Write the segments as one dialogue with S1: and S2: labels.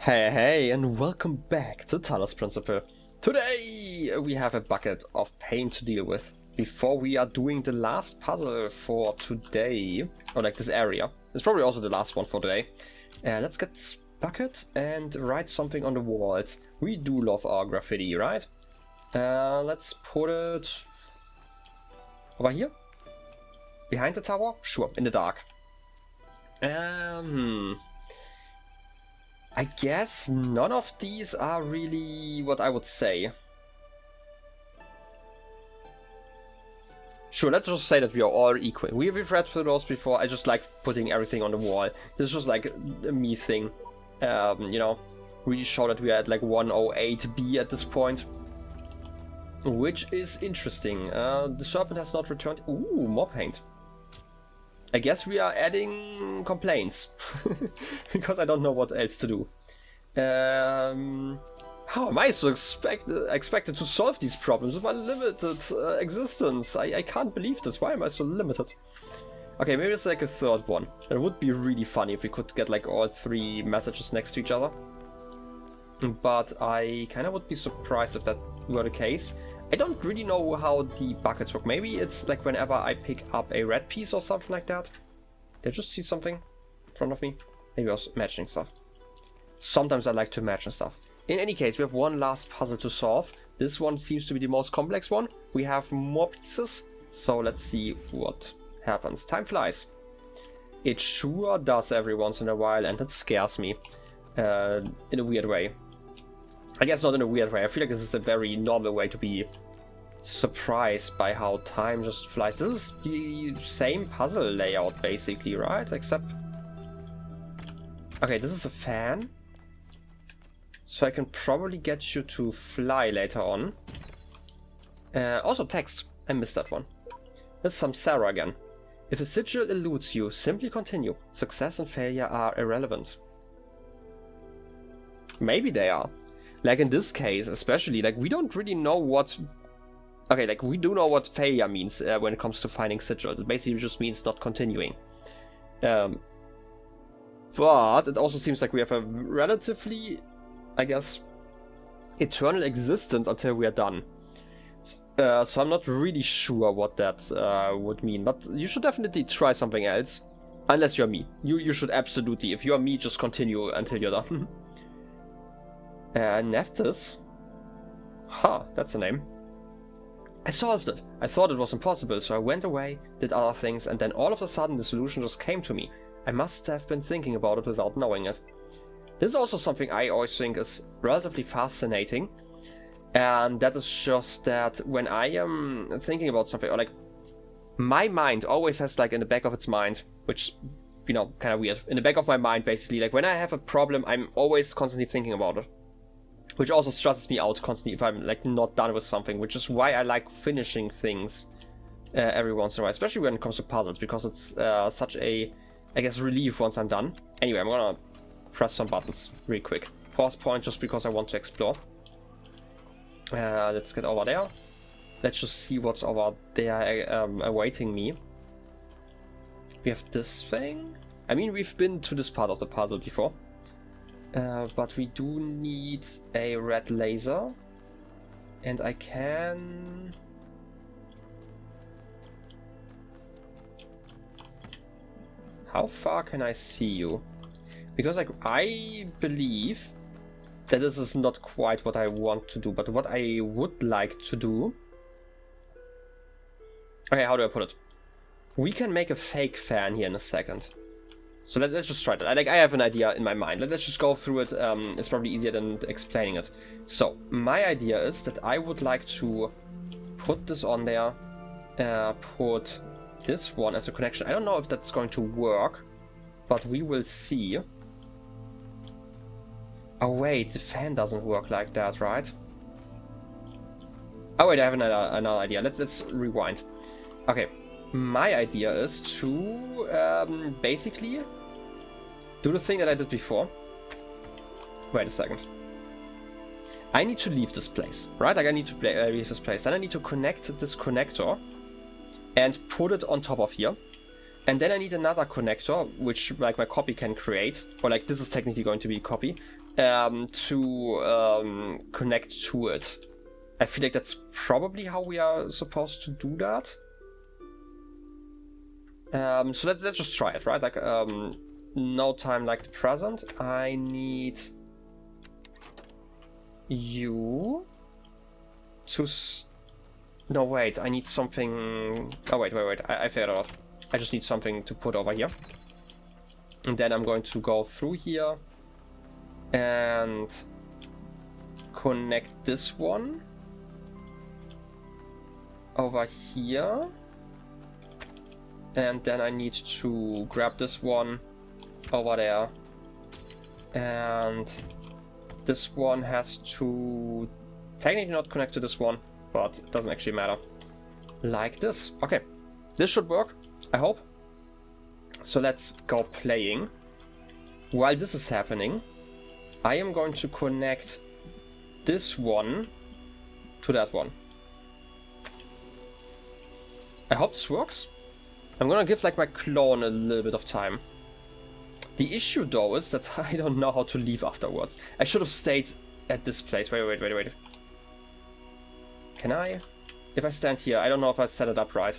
S1: Hey, and welcome back to Talos Principle. Today we have a bucket of pain to deal with before we are doing the last puzzle for today, or like this area. It's probably also the last one for today. Let's get this bucket and write something on the walls. We do love our graffiti, right? Let's put it over here, behind the tower. Sure, in the dark. I guess none of these are really what I would say. Sure, let's just say that we are all equal. We've read through those before. I just like putting everything on the wall. This is just like a me thing. You know, really show that we are at like 108B at this point. Which is interesting. The serpent has not returned. Ooh, more paint. I guess we are adding complaints, because I don't know what else to do. How am I so expected to solve these problems with my limited existence? I can't believe this. Why am I so limited? Okay, maybe it's like a third one. It would be really funny if we could get like all three messages next to each other. But I kind of would be surprised if that were the case. I don't really know how the buckets work. Maybe it's like whenever I pick up a red piece or something like that. Did I just see something in front of me? Maybe I was matching stuff. Sometimes I like to match and stuff. In any case, we have one last puzzle to solve. This one seems to be the most complex one. We have more pieces, so let's see what happens. Time flies. It sure does every once in a while, and it scares me in a weird way. I guess not in a weird way. I feel like this is a very normal way to be surprised by how time just flies. This is the same puzzle layout basically, right? Except... okay, this is a fan. So I can probably get you to fly later on. Also text. I missed that one. This is some Sarah again. If a sigil eludes you, simply continue. Success and failure are irrelevant. Maybe they are. Like in this case, especially, like we don't really know what... okay, like we do know what failure means when it comes to finding sigils. It basically just means not continuing. But it also seems like we have a relatively, I guess, eternal existence until we are done. So I'm not really sure what that would mean. But you should definitely try something else. Unless you're me. You should absolutely, if you're me, just continue until you're done. Nephthys? Huh, that's a name. I solved it. I thought it was impossible, so I went away, did other things, and then all of a sudden the solution just came to me. I must have been thinking about it without knowing it. This is also something I always think is relatively fascinating. And that is just that when I am thinking about something, or like, my mind always has like in the back of its mind, which, you know, kind of weird. In the back of my mind, basically, like when I have a problem, I'm always constantly thinking about it. Which also stresses me out constantly if I'm like not done with something, which is why I like finishing things every once in a while, especially when it comes to puzzles, because it's such a, I guess, relief once I'm done. Anyway, I'm gonna press some buttons really quick. Pause point just because I want to explore. Let's get over there. Let's just see what's over there awaiting me. We have this thing. I mean, we've been to this part of the puzzle before. But we do need a red laser, and I can... how far can I see you? Because like I believe that this is not quite what I want to do, but what I would like to do... okay, how do I put it? We can make a fake fan here in a second. So let's just try that. I have an idea in my mind. Let's just go through it. It's probably easier than explaining it. So my idea is that I would like to put this on there, put this one as a connection. I don't know if that's going to work, but we will see. Oh wait, the fan doesn't work like that, right? Oh wait, I have another idea. Let's rewind. Okay. My idea is to basically do the thing that I did before. Wait a second. I need to leave this place, right? Like I need to leave this place. Then I need to connect this connector and put it on top of here. And then I need another connector, which like my copy can create. Or like this is technically going to be a copy. to connect to it. I feel like that's probably how we are supposed to do that. So let's just try it, right? Like, no time like the present. I need you to... No, wait, I need something... Oh, wait, I figured it out. I just need something to put over here. And then I'm going to go through here and connect this one over here. And then I need to grab this one over there. And this one has to technically not connect to this one, but it doesn't actually matter. Like this. Okay, this should work, I hope. So let's go playing. While this is happening, I am going to connect this one to that one. I hope this works. I'm gonna give like my clone a little bit of time. The issue though is that I don't know how to leave afterwards. I should have stayed at this place. Wait. Can I? If I stand here, I don't know if I set it up right.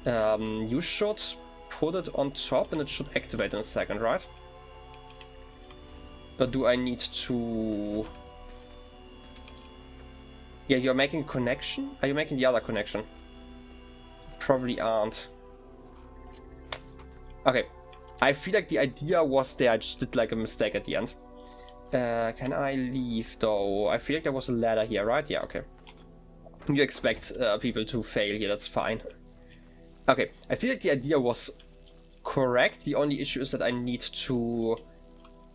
S1: You should put it on top and it should activate in a second, right? Or do I need to... Yeah, you're making a connection? Are you making the other connection? Probably aren't. Okay, I feel like the idea was there, I just did like a mistake at the end. Can I leave though? I feel like there was a ladder here, right? Yeah, okay. You expect people to fail here, that's fine. Okay, I feel like the idea was correct. The only issue is that I need to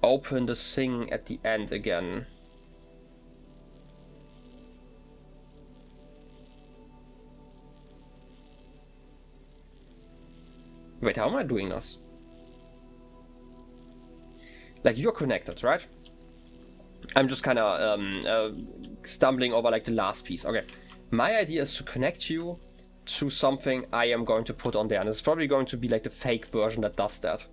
S1: open the thing at the end again. Wait, how am I doing this? Like, you're connected, right? I'm just kind of stumbling over like the last piece. Okay, my idea is to connect you to something I am going to put on there, and it's probably going to be like the fake version that does that.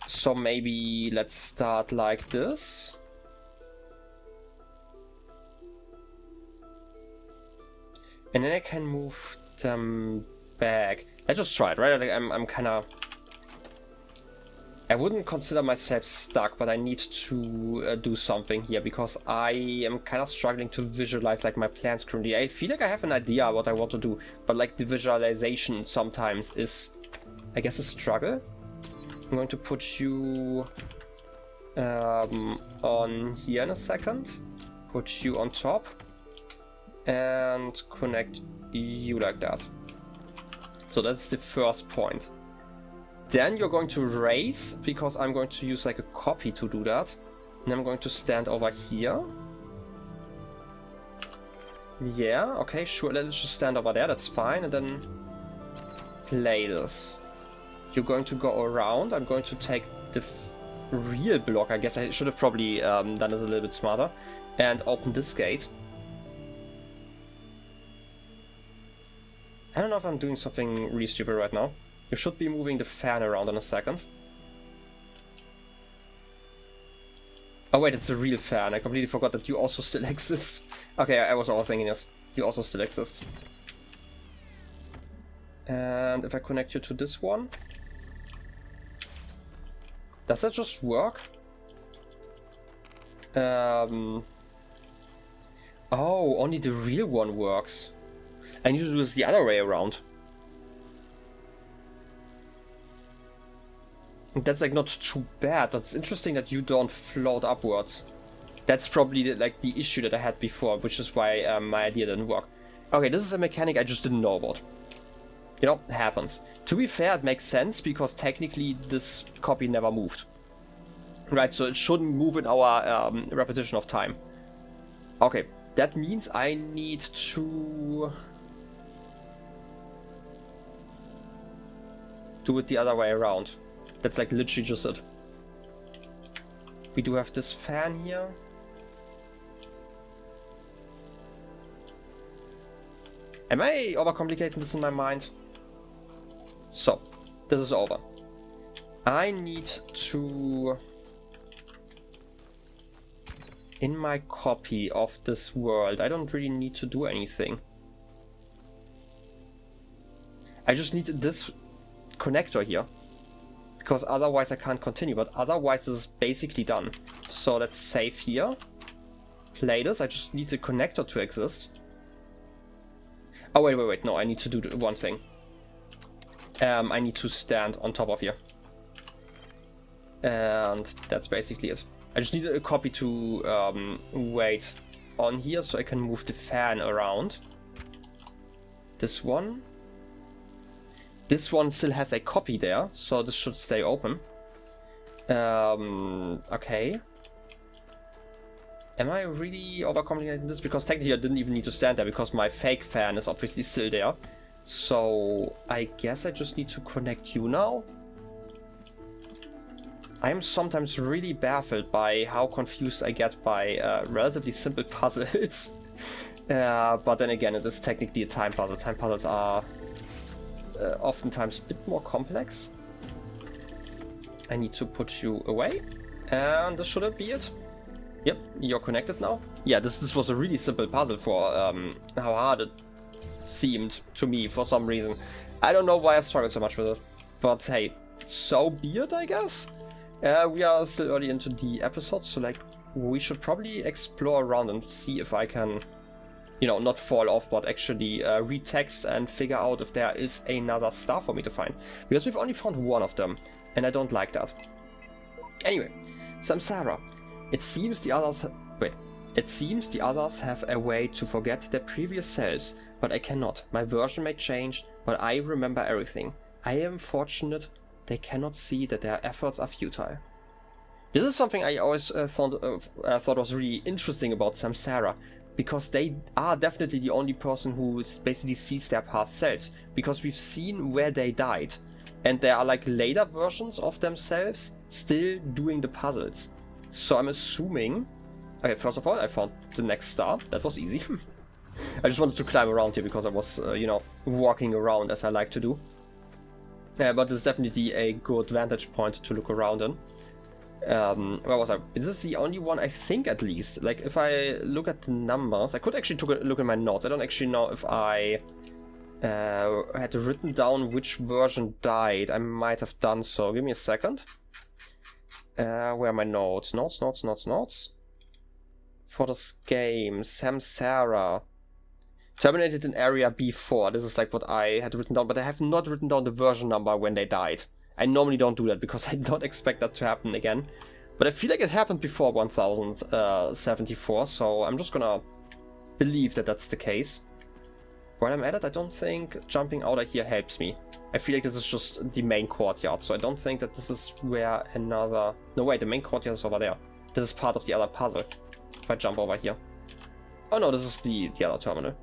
S1: So maybe let's start like this. And then I can move them back. I just tried, right? Like I'm kind of... I wouldn't consider myself stuck, but I need to do something here because I am kind of struggling to visualize like my plans currently. I feel like I have an idea what I want to do, but like the visualization sometimes is, I guess, a struggle. I'm going to put you on here in a second. Put you on top and connect you like that. So that's the first point. Then you're going to raise, because I'm going to use like a copy to do that. And I'm going to stand over here. Yeah, okay, sure, let's just stand over there, that's fine. And then play this. You're going to go around. I'm going to take the real block. I guess I should have probably done this a little bit smarter. And open this gate. I don't know if I'm doing something really stupid right now. You should be moving the fan around in a second. Oh wait, it's a real fan. I completely forgot that you also still exist. Okay, I was overthinking this. You also still exist. And if I connect you to this one... Does that just work? Oh, only the real one works. I need to do this the other way around. That's like not too bad, but it's interesting that you don't float upwards. That's probably the issue that I had before, which is why my idea didn't work. Okay, this is a mechanic I just didn't know about. You know, it happens. To be fair, it makes sense because technically this copy never moved. Right, so it shouldn't move in our repetition of time. Okay, that means I need to do it the other way around. That's like literally just it. We do have this fan here. Am I overcomplicating this in my mind? So, this is over. I need to in my copy of this world, I don't really need to do anything. I just need this connector here, because otherwise I can't continue, but otherwise this is basically done. So let's save here, play this. I just need the connector to exist. Oh wait, no, I need to do one thing. I need to stand on top of here. And that's basically it. I just need a copy to wait on here so I can move the fan around. This one still has a copy there, so this should stay open. Okay. Am I really overcomplicating this? Because technically I didn't even need to stand there because my fake fan is obviously still there. So I guess I just need to connect you now. I am sometimes really baffled by how confused I get by relatively simple puzzles. But then again, it is technically a time puzzle. Time puzzles are oftentimes a bit more complex. I need to put you away. And this should be it. Yep, you're connected now. Yeah, this was a really simple puzzle for how hard it seemed to me for some reason. I don't know why I struggled so much with it. But hey, so be it, I guess. We are still early into the episode, so like we should probably explore around and see if I can, you know, not fall off, but actually read text and figure out if there is another star for me to find. Because we've only found one of them, and I don't like that. Anyway, Samsara. It seems the others have a way to forget their previous selves, but I cannot. My version may change, but I remember everything. I am fortunate they cannot see that their efforts are futile. This is something I always thought was really interesting about Samsara, because they are definitely the only person who basically sees their past selves, because we've seen where they died, and there are like later versions of themselves still doing the puzzles. So I'm assuming... Okay, first of all, I found the next star. That was easy. I just wanted to climb around here because I was, you know, walking around as I like to do. But it's definitely a good vantage point to look around in. Where was I? This is the only one, I think, at least. Like, if I look at the numbers... I could actually look at my notes. I don't actually know if I had written down which version died. I might have done so. Give me a second. Where are my notes? Notes. For this game, Samsara terminated in area B4. This is like what I had written down, but I have not written down the version number when they died. I normally don't do that because I don't expect that to happen again. But I feel like it happened before 1074, so I'm just gonna believe that that's the case. While I'm at it, I don't think jumping out of here helps me. I feel like this is just the main courtyard, so I don't think that this is where another... No, wait, the main courtyard is over there. This is part of the other puzzle. If I jump over here. Oh no, this is the other terminal.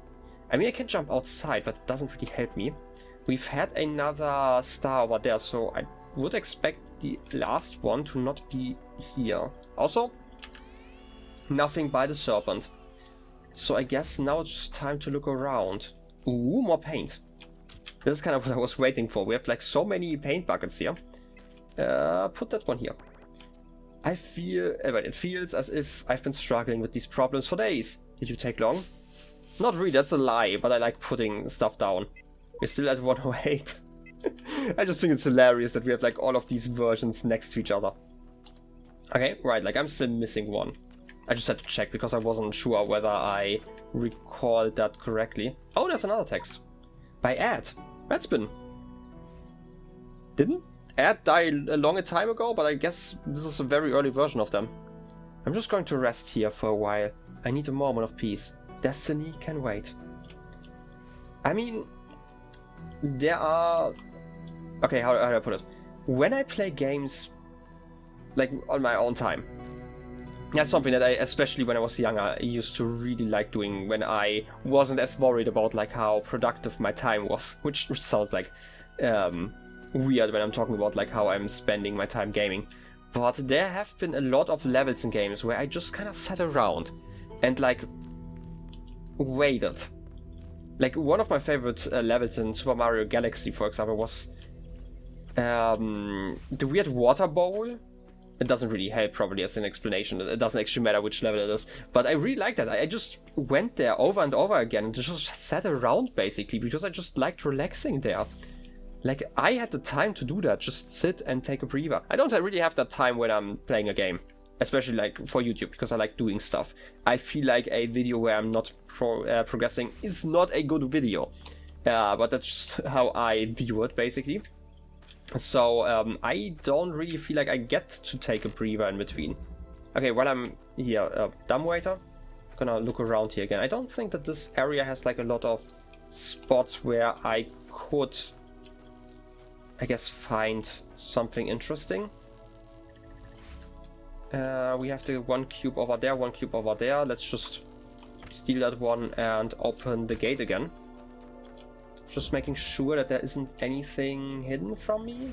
S1: I mean, I can jump outside, but it doesn't really help me. We've had another star over there, so I would expect the last one to not be here. Also, nothing by the serpent. So I guess now it's just time to look around. Ooh, more paint. This is kind of what I was waiting for. We have like so many paint buckets here. Put that one here. I feel... it feels as if I've been struggling with these problems for days. Did you take long? Not really, that's a lie, but I like putting stuff down. We're still at 108. I just think it's hilarious that we have like all of these versions next to each other. Okay, right, like I'm still missing one. I just had to check because I wasn't sure whether I recalled that correctly. Oh, there's another text. By Ed. Redspin. Didn't Ed die a long time ago? But I guess this is a very early version of them. I'm just going to rest here for a while. I need a moment of peace. Destiny can wait. I mean, there are... Okay, how do I put it? When I play games, like, on my own time, that's something that I, especially when I was younger, I used to really like doing when I wasn't as worried about, like, how productive my time was, which sounds like weird when I'm talking about, like, how I'm spending my time gaming. But there have been a lot of levels in games where I just kind of sat around and, like, waited. Like, one of my favorite levels in Super Mario Galaxy, for example, was the weird water bowl It doesn't really help probably as an explanation. It doesn't actually matter which level it is. But I really like that. I just went there over and over again and just sat around basically because I just liked relaxing there. Like, I had the time to do that, just sit and take a breather. I don't really have that time when I'm playing a game, especially like for YouTube, because I like doing stuff. I feel like a video where I'm not progressing is not a good video. But that's just how I view it, basically. So, I don't really feel like I get to take a breather in between. Okay, while I'm here, dumbwaiter, gonna look around here again. I don't think that this area has like a lot of spots where I could, I guess, find something interesting. We have the one cube over there, one cube over there. Let's just steal that one and open the gate again. Just making sure that there isn't anything hidden from me.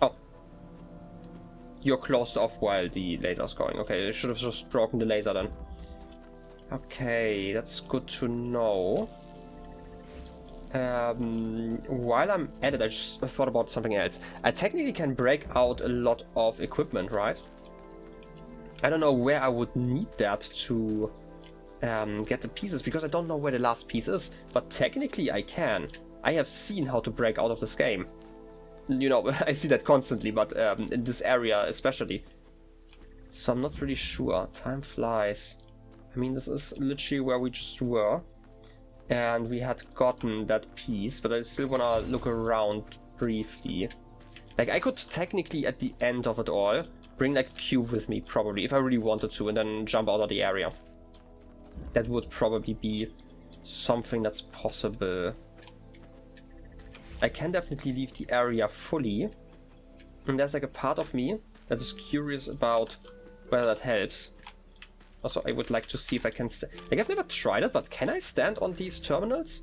S1: Oh. You're closed off while the laser's going. Okay, I should have just broken the laser then. Okay, that's good to know. While I'm at it, I just thought about something else. I technically can break out a lot of equipment, right? I don't know where I would need that to get the pieces, because I don't know where the last piece is, but technically I can. I have seen how to break out of this game. You know, I see that constantly, but in this area especially. So I'm not really sure. Time flies. I mean, this is literally where we just were. And we had gotten that piece, but I still wanna look around briefly. Like, I could technically, at the end of it all, bring like a cube with me, probably, if I really wanted to, and then jump out of the area. That would probably be something that's possible. I can definitely leave the area fully. And there's like a part of me that is curious about whether that helps. Also, I would like to see if I can like, I've never tried it, but can I stand on these terminals?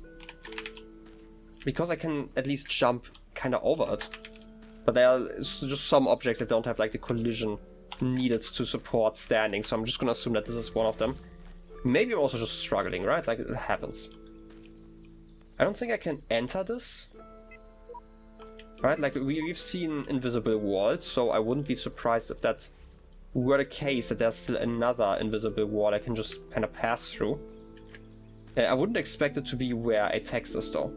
S1: Because I can at least jump kind of over it. But there are just some objects that don't have like the collision needed to support standing, so I'm just gonna assume that this is one of them. Maybe I'm also just struggling, right? Like, it happens. I don't think I can enter this. Right? Like, we've seen invisible walls, so I wouldn't be surprised if that were the case, that there's still another invisible wall I can just kind of pass through. I wouldn't expect it to be where a text is, though.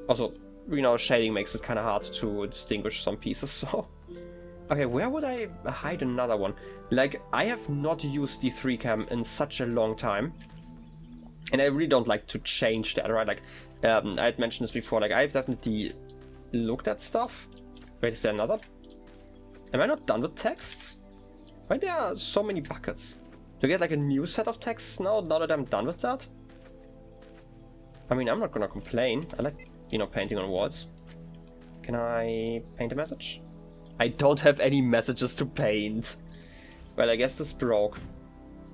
S1: Also, you know, shading makes it kind of hard to distinguish some pieces, so... Okay, where would I hide another one? Like, I have not used the 3cam in such a long time. And I really don't like to change that, right? Like, I had mentioned this before, like, I've definitely looked at stuff. Wait, is there another? Am I not done with texts? Why there are so many buckets? Do I get like a new set of texts now that I'm done with that? I mean, I'm not gonna complain. I like, you know, painting on walls. Can I paint a message? I don't have any messages to paint. Well, I guess this broke.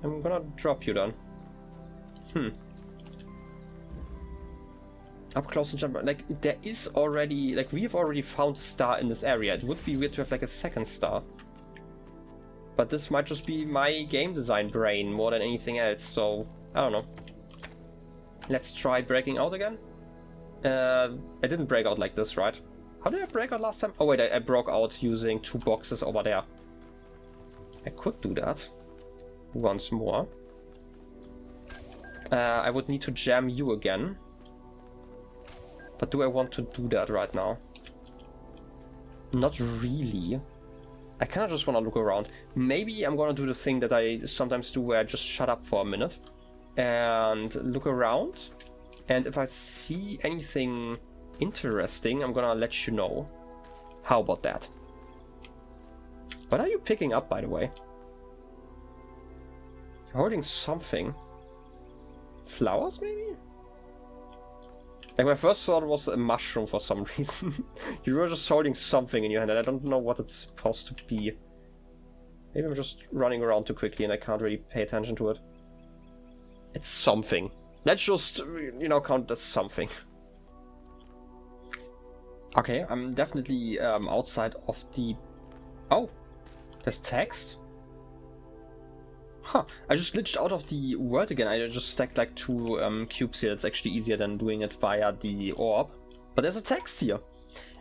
S1: I'm gonna drop you then. Up close and jump. Like, there is already... Like, we have already found a star in this area. It would be weird to have, like, a second star. But this might just be my game design brain more than anything else, so... I don't know. Let's try breaking out again. I didn't break out like this, right? How did I break out last time? Oh wait, I broke out using 2 boxes over there. I could do that. Once more. I would need to jam you again. But do I want to do that right now? Not really. I kind of just want to look around. Maybe I'm gonna do the thing that I sometimes do where I just shut up for a minute. And look around. And if I see anything interesting, I'm gonna let you know. How about that? What are you picking up, by the way? You're holding something. Flowers, maybe? Like, my first thought was a mushroom for some reason. You were just holding something in your hand, and I don't know what it's supposed to be. Maybe I'm just running around too quickly and I can't really pay attention to it. It's something. Let's just, you know, count as something. Okay, I'm definitely outside of the... Oh, there's text? Huh, I just glitched out of the world again. I just stacked like 2 cubes here. It's actually easier than doing it via the orb. But there's a text here.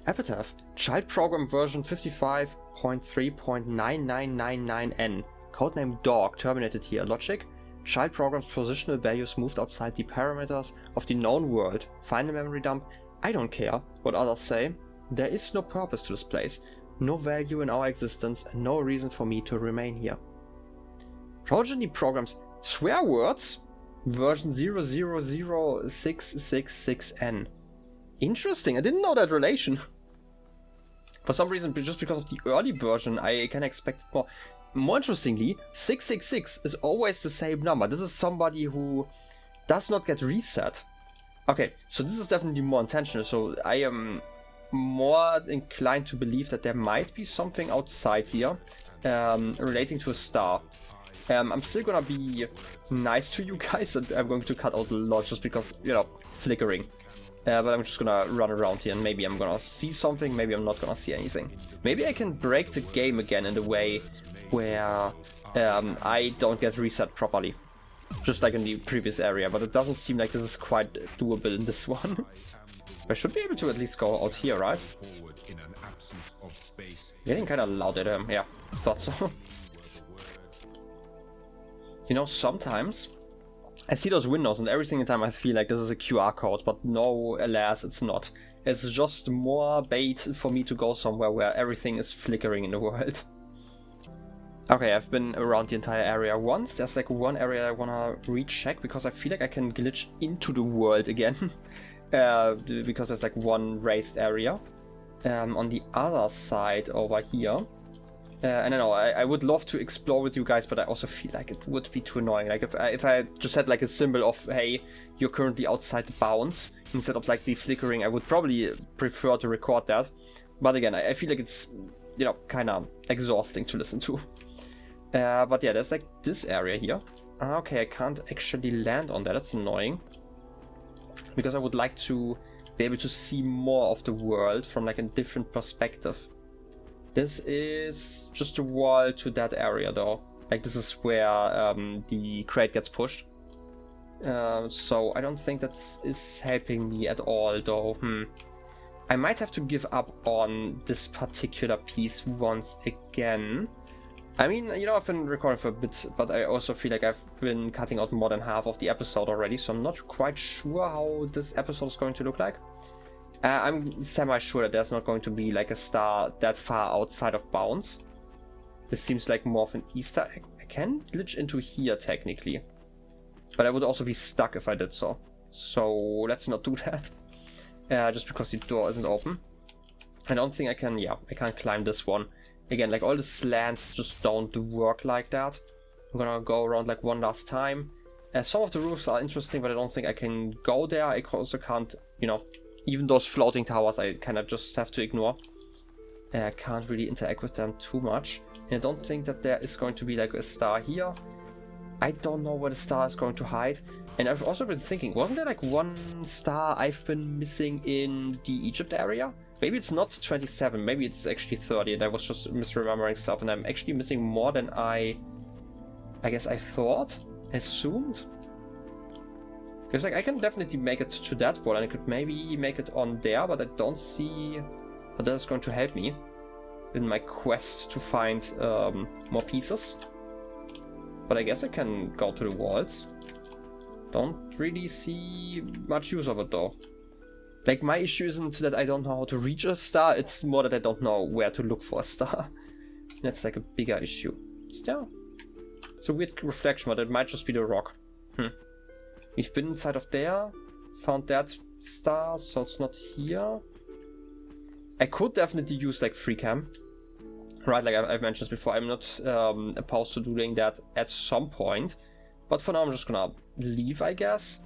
S1: Epitaph. Child program version 55.3.9999N. Codename dog terminated here. Logic. Child program's positional values moved outside the parameters of the known world. Final memory dump. I don't care what others say. There is no purpose to this place. No value in our existence and no reason for me to remain here. Progeny programs swear words. Version 0000666N. Interesting, I didn't know that relation. For some reason, just because of the early version, I can expect more. More interestingly, 666 is always the same number. This is somebody who does not get reset. Okay, so this is definitely more intentional. So I am more inclined to believe that there might be something outside here relating to a star. I'm still gonna be nice to you guys, and I'm going to cut out a lot just because, you know, flickering. But I'm just gonna run around here and maybe I'm gonna see something, maybe I'm not gonna see anything. Maybe I can break the game again in a way where I don't get reset properly. Just like in the previous area, but it doesn't seem like this is quite doable in this one. I should be able to at least go out here, right? Getting kind of loud at him, yeah, thought so. You know, sometimes I see those windows and every single time I feel like this is a QR code, but no, alas, it's not. It's just more bait for me to go somewhere where everything is flickering in the world. Okay, I've been around the entire area once. There's like one area I wanna recheck because I feel like I can glitch into the world again. Because there's like one raised area. On the other side over here. And I know, I would love to explore with you guys, but I also feel like it would be too annoying. Like if I just had like a symbol of, hey, you're currently outside the bounds, instead of like the flickering, I would probably prefer to record that. But again, I feel like it's, you know, kind of exhausting to listen to. But yeah, there's like this area here. Okay, I can't actually land on that, that's annoying. Because I would like to be able to see more of the world from like a different perspective. This is just a wall to that area though. Like this is where the crate gets pushed. So I don't think that is helping me at all though. I might have to give up on this particular piece once again. I mean, you know, I've been recording for a bit, but I also feel like I've been cutting out more than half of the episode already, so I'm not quite sure how this episode is going to look like. I'm semi-sure that there's not going to be like a star that far outside of bounds. This seems like more of an Easter egg. I can glitch into here technically, but I would also be stuck if I did so. So let's not do that. Just because the door isn't open. I don't think I can, yeah, I can't climb this one. Again, like all the slants just don't work like that. I'm gonna go around like one last time. Some of the roofs are interesting, but I don't think I can go there. I also can't, you know, even those floating towers I kind of just have to ignore. I can't really interact with them too much. And I don't think that there is going to be like a star here. I don't know where the star is going to hide. And I've also been thinking, wasn't there like one star I've been missing in the Egypt area? Maybe it's not 27, maybe it's actually 30 and I was just misremembering stuff and I'm actually missing more than I guess I thought, assumed. Because like I can definitely make it to that wall and I could maybe make it on there, but I don't see how that is going to help me in my quest to find more pieces. But I guess I can go to the walls. Don't really see much use of it though. Like my issue isn't that I don't know how to reach a star, it's more that I don't know where to look for a star. That's like a bigger issue. Still, it's a weird reflection, but it might just be the rock. We've been inside of there, found that star, so it's not here. I could definitely use like free cam. Right, like I've mentioned before, I'm not opposed to doing that at some point. But for now I'm just gonna leave, I guess.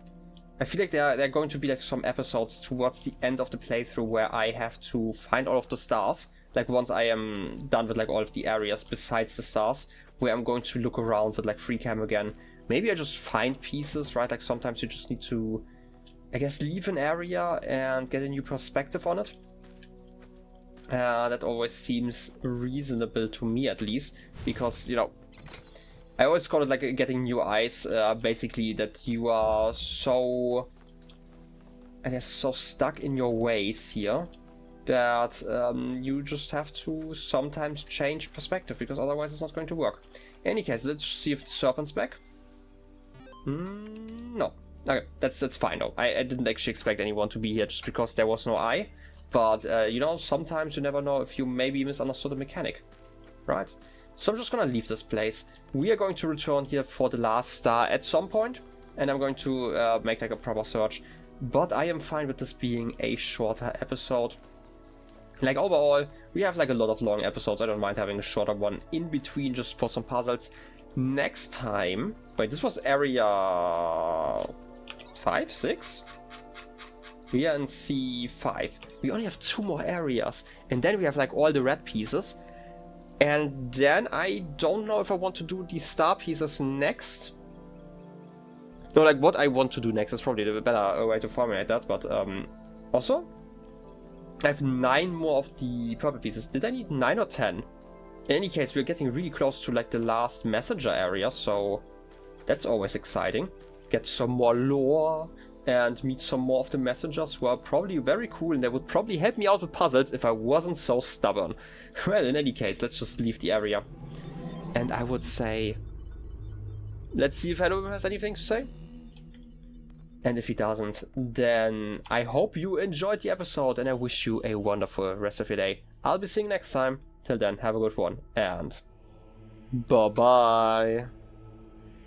S1: I feel like there are going to be like some episodes towards the end of the playthrough where I have to find all of the stars. Like once I am done with like all of the areas besides the stars, where I'm going to look around with like free cam again. Maybe I just find pieces, right? Like sometimes you just need to, I guess, leave an area and get a new perspective on it. That always seems reasonable to me at least, because, you know, I always call it like getting new eyes, basically that you are so, I guess, so stuck in your ways here that you just have to sometimes change perspective, because otherwise it's not going to work. In any case, let's see if the serpent's back. No. Okay, that's fine though. I didn't actually expect anyone to be here just because there was no eye. But, you know, sometimes you never know if you maybe misunderstood a mechanic. Right? So I'm just gonna leave this place. We are going to return here for the last star at some point, and I'm going to make like a proper search. But I am fine with this being a shorter episode. Like overall, we have like a lot of long episodes. I don't mind having a shorter one in between just for some puzzles. Next time... Wait, this was area 5, 6? We are in C5. We only have 2 more areas. And then we have like all the red pieces. And then I don't know if I want to do the star pieces next. No, like what I want to do next is probably the better way to formulate that. But also, I have 9 more of the purple pieces. Did I need 9 or 10? In any case, we're getting really close to like the last messenger area, so that's always exciting. Get some more lore and meet some more of the messengers who are probably very cool, and they would probably help me out with puzzles if I wasn't so stubborn. Well, in any case, let's just leave the area. And I would say, let's see if Halloween has anything to say. And if he doesn't, then I hope you enjoyed the episode, and I wish you a wonderful rest of your day. I'll be seeing you next time. Till then, have a good one, and bye-bye.